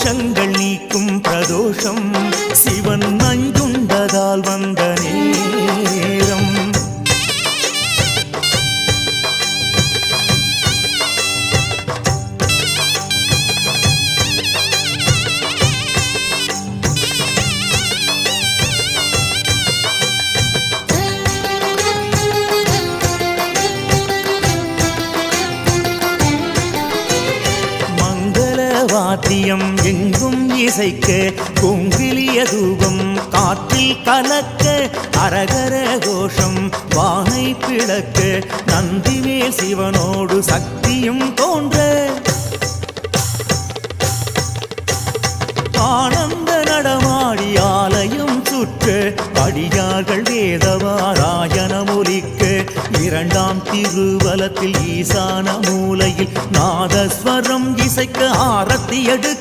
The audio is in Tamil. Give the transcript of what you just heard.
தோஷங்கள் நீக்கும் பிரதோஷம் சிவன் நஞ்சுண்டதால் வந்த நேரம். வாத்தியம் எங்கும் இசைக்க குங்கிலிய தூபம் காற்றில் கலக்க அரகர கோஷம் வானை பிளக்க நந்திமேல் சிவனோடு சக்தியும் தோன்ற ஆனந்த நடமாடி ஆலயம் சுற்ற அடியார்கள் வேதவாராயணம் ஒலிக்க இரண்டாம் திருவலத்தில் ஈசான மூலையில் நாதஸ்வரம் இசைக்க ஆரத்தி எடுக்க